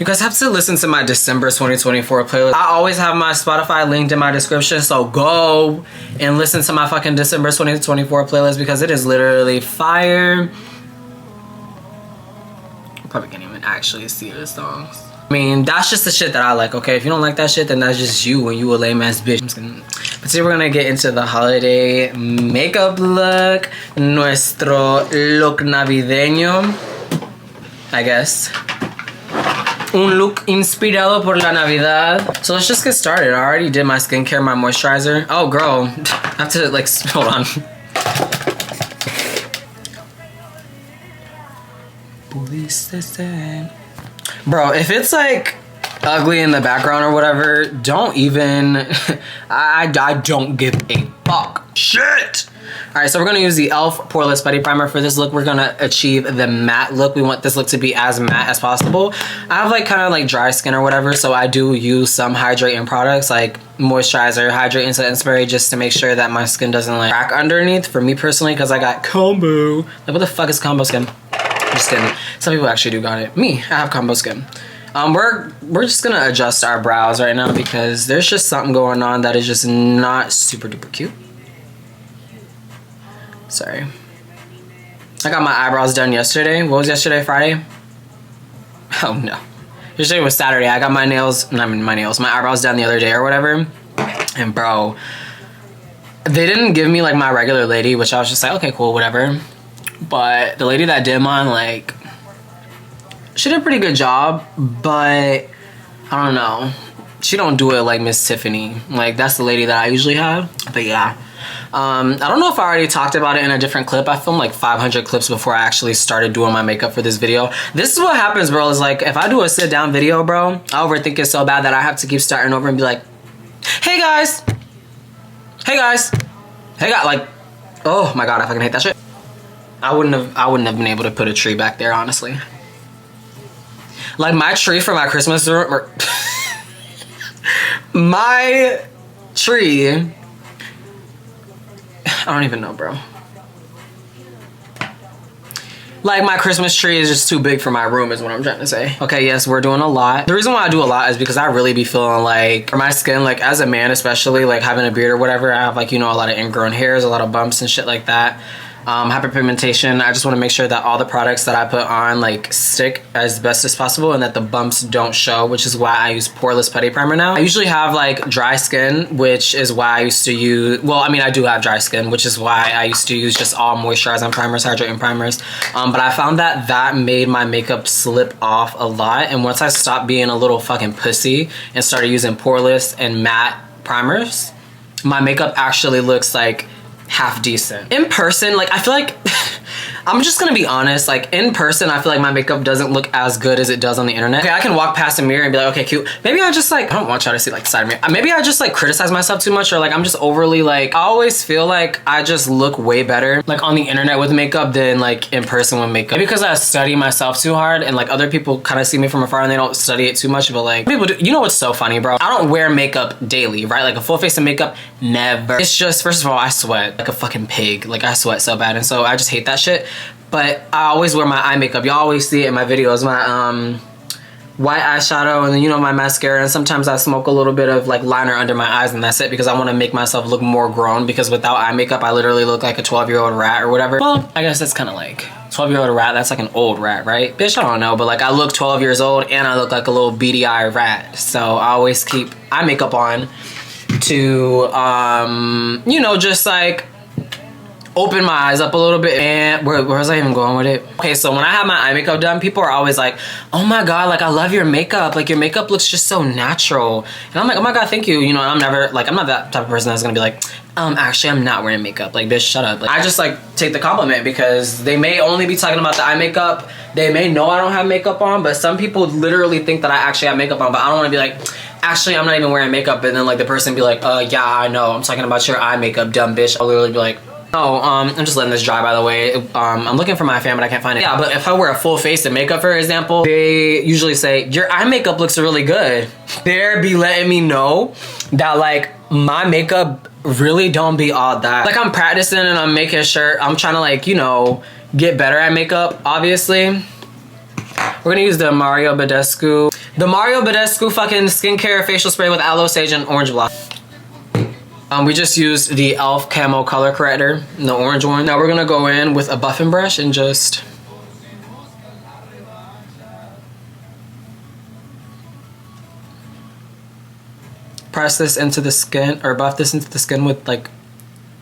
You guys have to listen to my December 2024 playlist. I always have my Spotify linked in my description, so go and listen to my fucking December 2024 playlist because it is literally fire. Probably can't even actually see the songs. I mean, that's just the shit that I like, okay? If you don't like that shit, then that's just you and you a lame ass bitch. But today we're gonna get into the holiday makeup look. Nuestro look navideño, I guess. Un look inspirado por la Navidad. So let's just get started. I already did my skincare, my moisturizer. Oh, girl. I have to, like, hold on. Bro, if it's, like, ugly in the background or whatever, don't even... I don't give a fuck. Shit! Alright, so we're going to use the e.l.f. Poreless Putty Primer for this look. We're going to achieve the matte look. We want this look to be as matte as possible. I have like kind of like dry skin or whatever, so I do use some hydrating products like moisturizer, hydrating setting spray just to make sure that my skin doesn't like crack underneath. For me personally, because I got combo. Like what the fuck is combo skin? Just kidding. Some people actually do got it. Me, I have combo skin. We're just going to adjust our brows right now because there's just something going on that is just not super duper cute. Sorry. I got my eyebrows done yesterday. What was yesterday? Friday? Oh no. Yesterday was Saturday. I got my nails, not my nails, my eyebrows done the other day or whatever. And bro, they didn't give me like my regular lady, which I was just like, okay, cool, whatever. But the lady that did mine, like, she did a pretty good job, but I don't know. She don't do it like Miss Tiffany. Like, that's the lady that I usually have. But yeah. I don't know if I already talked about it in a different clip. I filmed like 500 clips before I actually started doing my makeup for this video. This is what happens, bro, is like if I do a sit down video, bro, I overthink it so bad that I have to keep starting over and be like, hey guys, hey guys, hey guys, like, oh my god, I fucking hate that shit. I wouldn't have been able to put a tree back there, honestly. Like my tree for my Christmas room, my tree, I don't even know, bro. Like, my Christmas tree is just too big for my room is what I'm trying to say. Okay, yes, we're doing a lot. The reason why I do a lot is because I really be feeling like, for my skin, like, as a man especially, like, having a beard or whatever, I have, like, you know, a lot of ingrown hairs, a lot of bumps and shit like that. Hyperpigmentation. I just want to make sure that all the products that I put on like stick as best as possible and that the bumps don't show, which is why I use Poreless Putty Primer now. I usually have like dry skin, which is why I used to use, well, I mean, I do have dry skin, which is why I used to use just all moisturizing primers, hydrating primers. But I found that that made my makeup slip off a lot. And once I stopped being a little fucking pussy and started using poreless and matte primers, my makeup actually looks like half decent. In person, like I feel like I'm just gonna be honest, like in person I feel like my makeup doesn't look as good as it does on the internet. Okay, I can walk past a mirror and be like, okay, cute. Maybe I just like, I don't want y'all to see like the side of me. Maybe I just like criticize myself too much, or like I'm just overly like, I always feel like I just look way better like on the internet with makeup than like in person with makeup. Maybe because I study myself too hard and like other people kind of see me from afar and they don't study it too much, but like people do. You know what's so funny, bro? I don't wear makeup daily, right? Like a full face of makeup, never. It's just, first of all, I sweat like a fucking pig. Like I sweat so bad, and so I just hate that shit. But I always wear my eye makeup. Y'all always see it in my videos. My white eyeshadow and then, you know, my mascara. And sometimes I smoke a little bit of like liner under my eyes and that's it, because I want to make myself look more grown, because without eye makeup I literally look like a 12-year-old rat or whatever. Well, I guess that's kind of like 12-year-old rat. That's like an old rat, right? Bitch, I don't know. But like I look 12 years old and I look like a little beady eye rat. So I always keep eye makeup on to, you know, just like open my eyes up a little bit. And where was I even going with it? Okay, so when I have my eye makeup done, people are always like, oh my god, like I love your makeup, like your makeup looks just so natural. And I'm like, oh my god, thank you. You know, and I'm never like, I'm not that type of person that's gonna be like, actually I'm not wearing makeup. Like, bitch, shut up. Like, I just like take the compliment, because they may only be talking about the eye makeup. They may know I don't have makeup on, but some people literally think that I actually have makeup on. But I don't want to be like, actually I'm not even wearing makeup, and then like the person be like, yeah, I know, I'm talking about your eye makeup, dumb bitch. I'll literally be like, oh, I'm just letting this dry, by the way. I'm looking for my fan, but I can't find it. Yeah, but if I wear a full face of makeup, for example, they usually say, your eye makeup looks really good. They're be letting me know that like my makeup really don't be all that. Like I'm practicing and I'm making sure, I'm trying to like, you know, get better at makeup, obviously. We're gonna use the Mario Badescu The Mario Badescu fucking skincare facial spray with aloe, sage, and orange block. We just used the e.l.f. camo color corrector, the orange one. Now we're gonna go in with a buffing brush and just press this into the skin, or buff this into the skin with like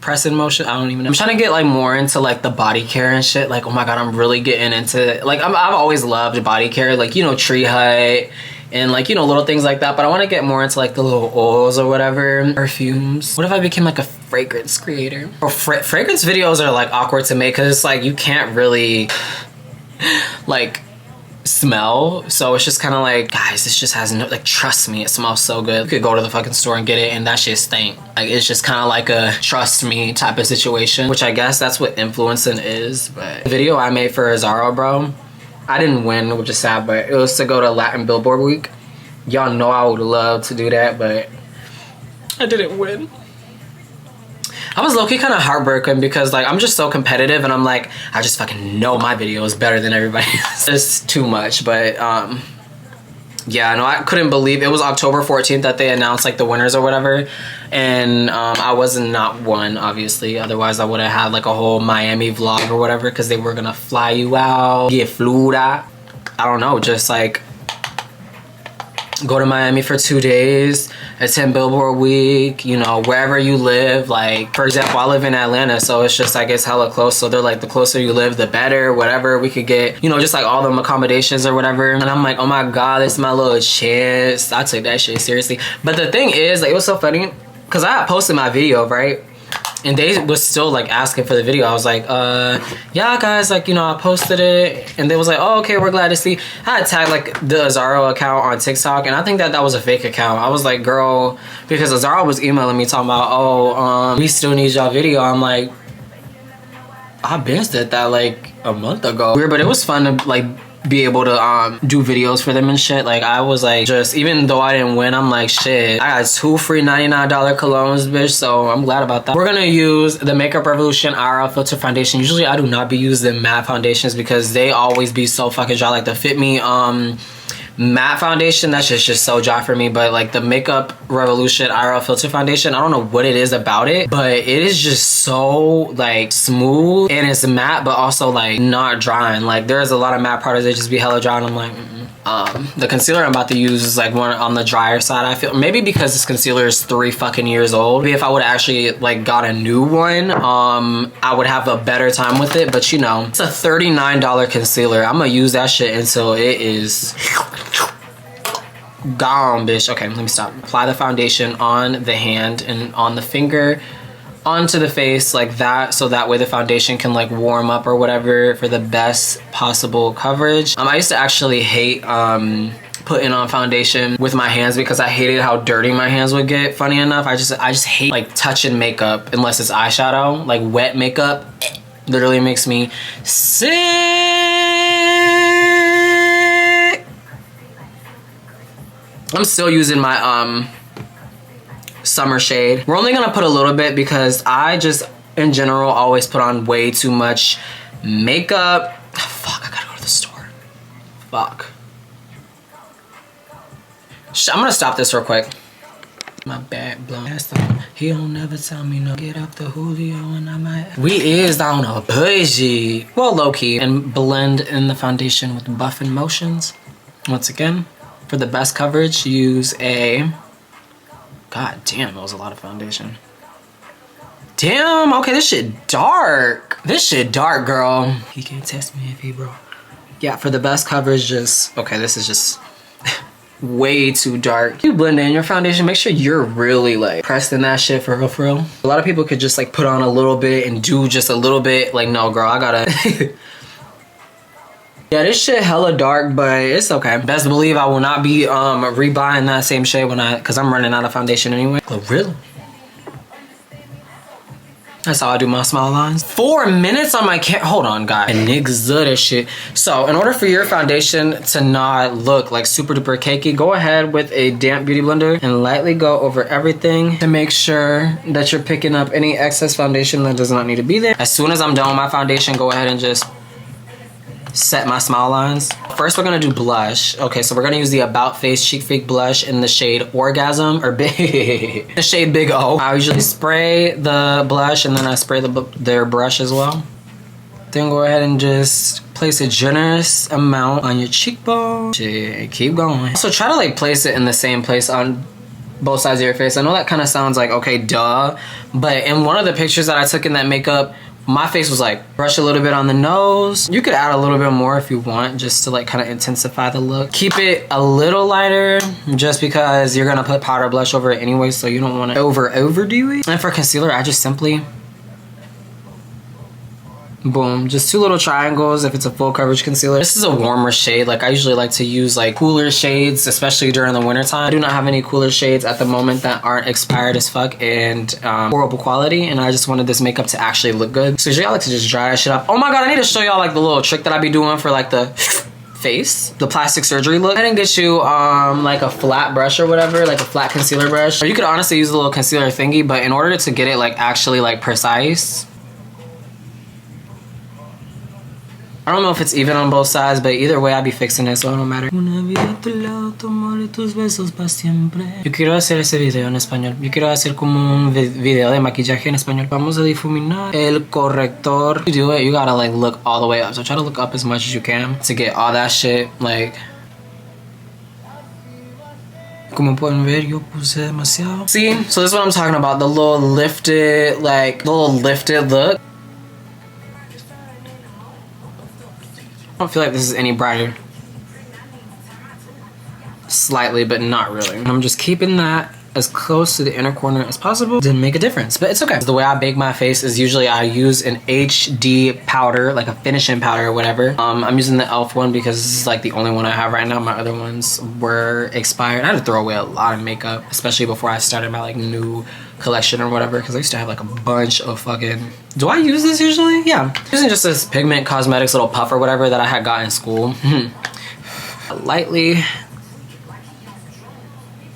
pressing motion. I don't even know. I'm trying to get like more into like the body care and shit. Like, oh my god, I'm really getting into like I've always loved body care, like, you know, Tree Hut and like, you know, little things like that, but I want to get more into like the little oils or whatever, perfumes. What if I became like a fragrance creator? Or fragrance videos are like awkward to make because it's like you can't really like smell, so it's just kind of like, guys, this just has no, like, trust me, it smells so good. You could go to the fucking store and get it and that shit stink. Like, it's just kind of like a trust me type of situation, which I guess that's what influencing is. But the video I made for Zara, bro, I didn't win, which is sad, but it was to go to Latin Billboard Week. Y'all know I would love to do that, but I didn't win. I was low-key kind of heartbroken because like I'm just so competitive and I'm like, I just fucking know my video is better than everybody else. It's too much, but yeah, no, I couldn't believe it was October 14th that they announced like the winners or whatever, and I was not one, obviously. Otherwise I would have had like a whole Miami vlog or whatever, because they were gonna fly you out, get flued out. I don't know, just like go to Miami for 2 days, attend Billboard Week, you know, wherever you live. Like, for example, I live in Atlanta, so it's just like, it's hella close. So they're like, the closer you live, the better, whatever. We could get, you know, just like all them accommodations or whatever. And I'm like, oh my God, this is my little chance. I took that shit seriously. But the thing is, like, it was so funny because I had posted my video, right? And they was still like asking for the video. I was like, yeah guys, like, you know, I posted it. And they was like, oh, okay, we're glad to see. I had tagged like the Azaro account on TikTok, and I think that that was a fake account. I was like, girl, because Azaro was emailing me talking about, oh, we still need y'all video. I'm like, I been said that like a month ago. Weird, but it was fun to like be able to do videos for them and shit. Like, I was like, just, even though I didn't win, I'm like, shit, I got 2 free $99 colognes, bitch, so I'm glad about that. We're gonna use the Makeup Revolution IRL Filter Foundation. Usually I do not be using matte foundations because they always be so fucking dry. Like the Fit Me matte foundation, that's just so dry for me. But like the Makeup Revolution IRL Filter Foundation, I don't know what it is about it, but it is just so like smooth, and it's matte but also like not drying. Like there's a lot of matte products that just be hella dry, and I'm like, the concealer I'm about to use is like one on the drier side. I feel maybe because this concealer is 3 fucking years old. Maybe if I would actually like got a new one, I would have a better time with it. But you know, it's a $39 concealer. I'm gonna use that shit until it is gone, bitch. Okay, let me stop. Apply the foundation on the hand and on the finger, onto the face like that, so that way the foundation can like warm up or whatever for the best possible coverage. I used to actually hate putting on foundation with my hands because I hated how dirty my hands would get. Funny enough, I just hate like touching makeup unless it's eyeshadow. Like wet makeup literally makes me sick. I'm still using my summer shade. We're only gonna put a little bit because I just in general always put on way too much makeup. Fuck, I gotta go to the store. Fuck. I'm gonna stop this real quick. My back blown. He don't never tell me no. Get up the Julio and I might. We is on a budget. Well, low key. And blend in the foundation with buffing motions. Once again, for the best coverage, use a. God damn, that was a lot of foundation. Damn, okay, this shit dark. This shit dark, girl. He can't test me if he broke. Yeah, for the best coverage, just, okay, this is just way too dark. You blend in your foundation, make sure you're really like pressed in that shit for real, for real. A lot of people could just like put on a little bit and do just a little bit. Like, no, girl, I gotta. Yeah, this shit hella dark, but it's okay. Best believe I will not be rebuying that same shade cause I'm running out of foundation anyway. Oh, really? That's how I do my smile lines. 4 minutes on my hold on, guys. And niggas love that shit. So in order for your foundation to not look like super duper cakey, go ahead with a damp beauty blender and lightly go over everything to make sure that you're picking up any excess foundation that does not need to be there. As soon as I'm done with my foundation, go ahead and just set my smile lines. First, we're gonna do blush. Okay, so we're gonna use the About Face Cheek Fake Blush in the shade Orgasm, or Big, the shade Big O. I usually spray the blush and then I spray their brush as well. Then go ahead and just place a generous amount on your cheekbone. Shit, keep going. So try to like place it in the same place on both sides of your face. I know that kind of sounds like, okay, duh, but in one of the pictures that I took in that makeup, my face was like, brush a little bit on the nose. You could add a little bit more if you want, just to like kind of intensify the look. Keep it a little lighter, just because you're gonna put powder blush over it anyway, so you don't want to overdo it. And for concealer, I just simply, boom, just 2 little triangles if it's a full coverage concealer. This is a warmer shade. Like I usually like to use like cooler shades, especially during the winter time. I do not have any cooler shades at the moment that aren't expired as fuck and horrible quality, and I just wanted this makeup to actually look good. So usually I like to just dry that shit up. Oh my god, I need to show y'all like the little trick that I be doing for like the face, the plastic surgery look. I didn't get you like a flat brush or whatever, like a flat concealer brush. Or you could honestly use a little concealer thingy, but in order to get it like actually like precise, I don't know if it's even on both sides, but either way, I'd be fixing it, so it don't matter. Yo quiero hacer ese video en español. Yo quiero hacer como un video de maquillaje en español. Vamos a difuminar el corrector. You do it, you gotta like look all the way up. So try to look up as much as you can to get all that shit like. Como pueden ver, yo puse demasiado. See, so this is what I'm talking about. The little lifted, like, the little lifted look. I don't feel like this is any brighter. Slightly, but not really. I'm just keeping that as close to the inner corner as possible. Didn't make a difference, but it's okay. The way I bake my face is usually I use an HD powder, like a finishing powder or whatever. I'm using the e.l.f. one because this is like the only one I have right now. My other ones were expired. I had to throw away a lot of makeup, especially before I started my like new collection or whatever, because I used to have like a bunch of fucking. Do I use this usually? Yeah, I'm using just this Pigment Cosmetics little puff or whatever that I had got in school. Lightly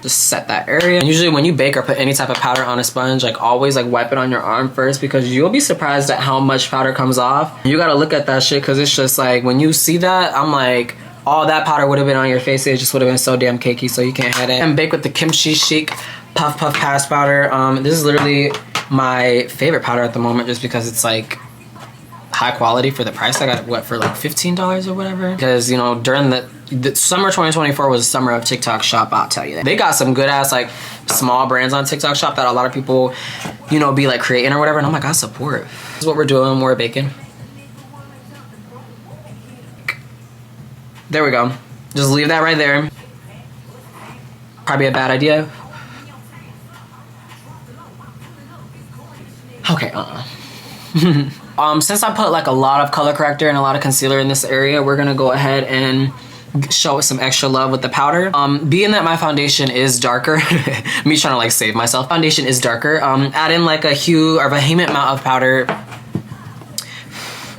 just set that area. And usually when you bake or put any type of powder on a sponge, like always like wipe it on your arm first, because you'll be surprised at how much powder comes off. You gotta look at that shit, because it's just like when you see that, I'm like, all that powder would have been on your face. It just would have been so damn cakey, so you can't have it. And bake with the Kimchi Chic Puff Puff Pass powder. This is literally my favorite powder at the moment, just because it's like high quality for the price. I got it, what, for like $15 or whatever? Because, you know, during the summer 2024 was the summer of TikTok Shop, I'll tell you that. They got some good ass like small brands on TikTok Shop that a lot of people, you know, be like creating or whatever, and I'm like, I support. This is what we're doing. We're baking. There we go. Just leave that right there. Probably a bad idea. Okay, since I put like a lot of color corrector and a lot of concealer in this area, we're gonna go ahead and show it some extra love with the powder. Being that my foundation is darker, me trying to like save myself, foundation is darker, add in like a hue or vehement amount of powder.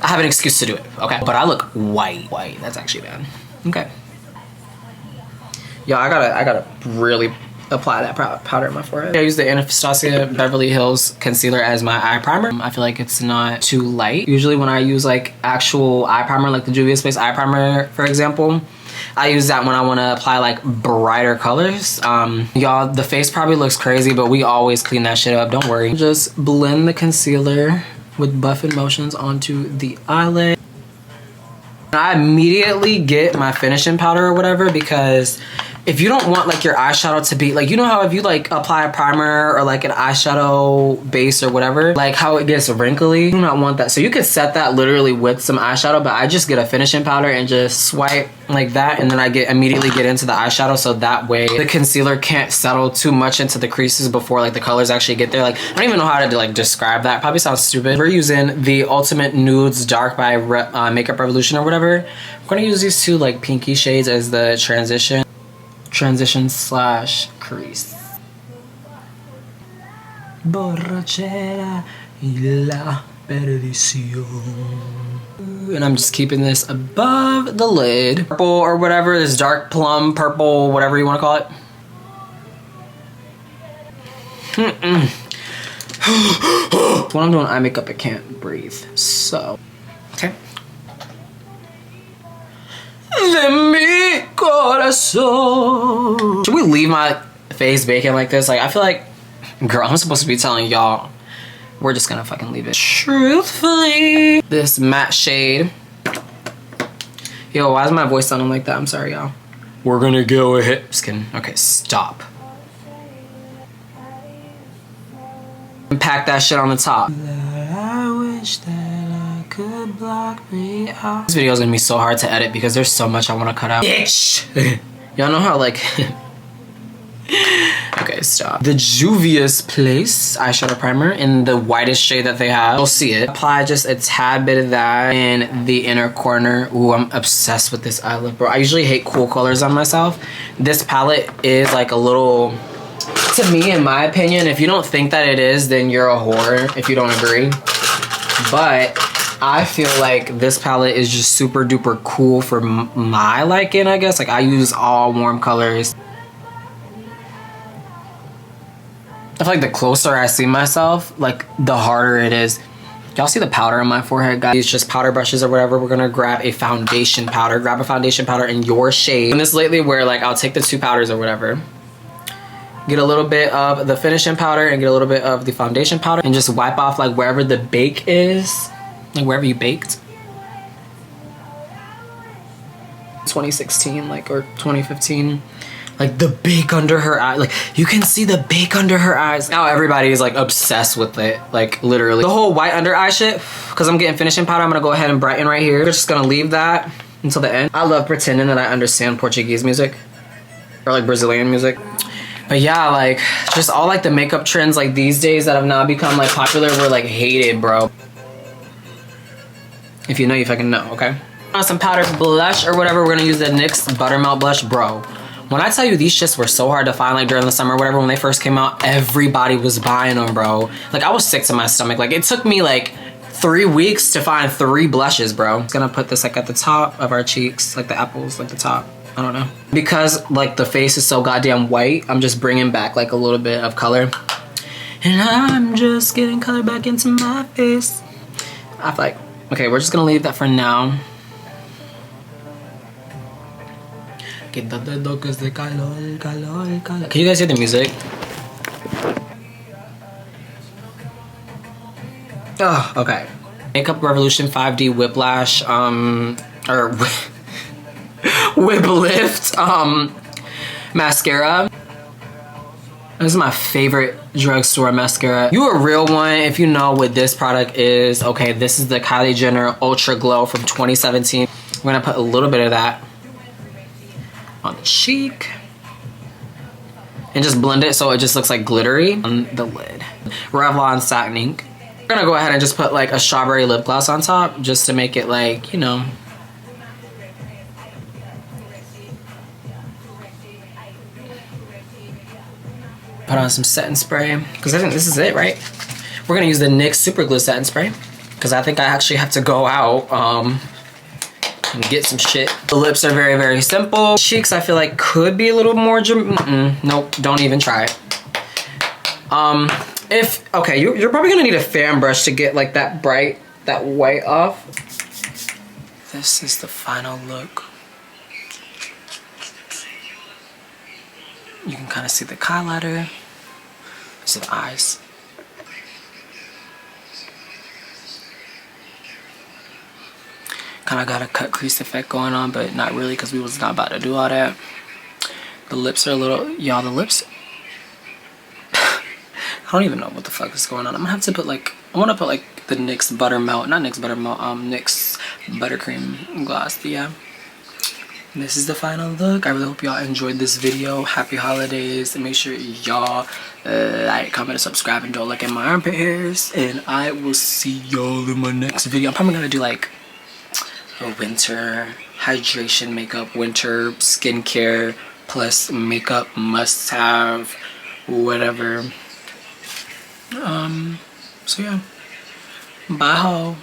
I have an excuse to do it, okay? But I look white. That's actually bad. Okay. Yo, I gotta really apply that powder in my forehead. I use the Anastasia Beverly Hills concealer as my eye primer. I feel like it's not too light. Usually when I use like actual eye primer, like the Juvia's Place eye primer, for example, I use that when I want to apply like brighter colors. Y'all, the face probably looks crazy, but we always clean that shit up, don't worry. Just blend the concealer with buffing motions onto the eyelid. I immediately get my finishing powder or whatever, because if you don't want like your eyeshadow to be like, you know how if you like apply a primer or like an eyeshadow base or whatever, like how it gets wrinkly, you do not want that. So you could set that literally with some eyeshadow, but I just get a finishing powder and just swipe like that, and then I immediately get into the eyeshadow, so that way the concealer can't settle too much into the creases before like the colors actually get there. Like I don't even know how to like describe that. Probably sounds stupid. We're using the Ultimate Nudes Dark by Makeup Revolution or whatever. I'm gonna use these two like pinky shades as the transition slash crease. Borrachera y la perdición. And I'm just keeping this above the lid. Purple or whatever, this dark plum, purple, whatever you want to call it. When I'm doing eye makeup, I can't breathe. So, okay. de mi corazón. Should we leave my face baking like this? Like, I feel like, girl, I'm supposed to be telling y'all. We're just gonna fucking leave it. Truthfully, this matte shade. Yo, why is my voice sounding like that? I'm sorry, y'all. We're gonna go ahead. Just kidding. Okay, stop. Pack that shit on the top. I wish that I could block me out. This video is gonna be so hard to edit because there's so much I want to cut out. Bitch! Y'all know how like... Okay, stop. The Juvia's Place eyeshadow primer in the whitest shade that they have. You'll see it. Apply just a tad bit of that in the inner corner. Ooh, I'm obsessed with this eye look, bro. I usually hate cool colors on myself. This palette is like a little... To me, in my opinion, if you don't think that it is, then you're a whore if you don't agree. But I feel like this palette is just super duper cool for my liking, I guess. Like, I use all warm colors. I feel like the closer I see myself, like, the harder it is. Y'all see the powder on my forehead, guys? It's just powder brushes or whatever. We're gonna grab a foundation powder. Grab a foundation powder in your shade. And this lately where, like, I'll take the two powders or whatever. Get a little bit of the finishing powder and get a little bit of the foundation powder. And just wipe off, like, wherever the bake is. Like, wherever you baked. 2016, like, or 2015. Like, the bake under her eye. Like, you can see the bake under her eyes. Now everybody is, like, obsessed with it. Like, literally. The whole white under eye shit, because I'm getting finishing powder, I'm gonna go ahead and brighten right here. We're just gonna leave that until the end. I love pretending that I understand Portuguese music. Or, like, Brazilian music. But yeah, like, just all, like, the makeup trends, like, these days that have now become, like, popular were, like, hated, bro. If you know, you fucking know, okay? On some powdered blush or whatever, we're gonna use the NYX Buttermelt Blush, bro. When I tell you these shits were so hard to find, like, during the summer or whatever, when they first came out, everybody was buying them, bro. Like, I was sick to my stomach. Like, it took me, like, 3 weeks to find 3 blushes, bro. I'm just gonna put this, like, at the top of our cheeks, like the apples, like the top. I don't know. Because, like, the face is so goddamn white, I'm just bringing back, like, a little bit of color. And I'm just getting color back into my face. I feel like, okay, we're just gonna leave that for now. Can you guys hear the music? Oh, okay. Makeup Revolution 5D Whiplash, or Whip Lift, mascara. This is my favorite drugstore mascara. You a real one if you know what this product is. Okay, this is the Kylie Jenner Ultra Glow from 2017. We're gonna put a little bit of that on the cheek and just blend it so it just looks like glittery on the lid. Revlon Satin Ink. We're gonna go ahead and just put like a strawberry lip gloss on top just to make it like, you know. Put on some setting spray because I think this is it, right? We're gonna use the NYX Super Glue setting spray because I think I actually have to go out and get some shit. The lips are very, very simple. Cheeks, I feel like could be a little more nope, don't even try it. Okay, you're probably gonna need a fan brush to get like that white off. This is the final look. You can kind of see the highlighter. See the eyes. Kind of got a cut crease effect going on, but not really because we was not about to do all that. The lips are a little, y'all, the lips. I don't even know what the fuck is going on. I'm gonna have to put like, I want to put like the NYX Buttermelt, not NYX Buttermelt, NYX Buttercream gloss, but yeah. This is the final look. I really hope y'all enjoyed this video. Happy holidays, and make sure y'all like, comment, and subscribe, and don't look at my armpit hairs, and I will see y'all in my next video. I'm probably gonna do like a winter hydration makeup, winter skincare plus makeup must have, whatever. So yeah, bye ho.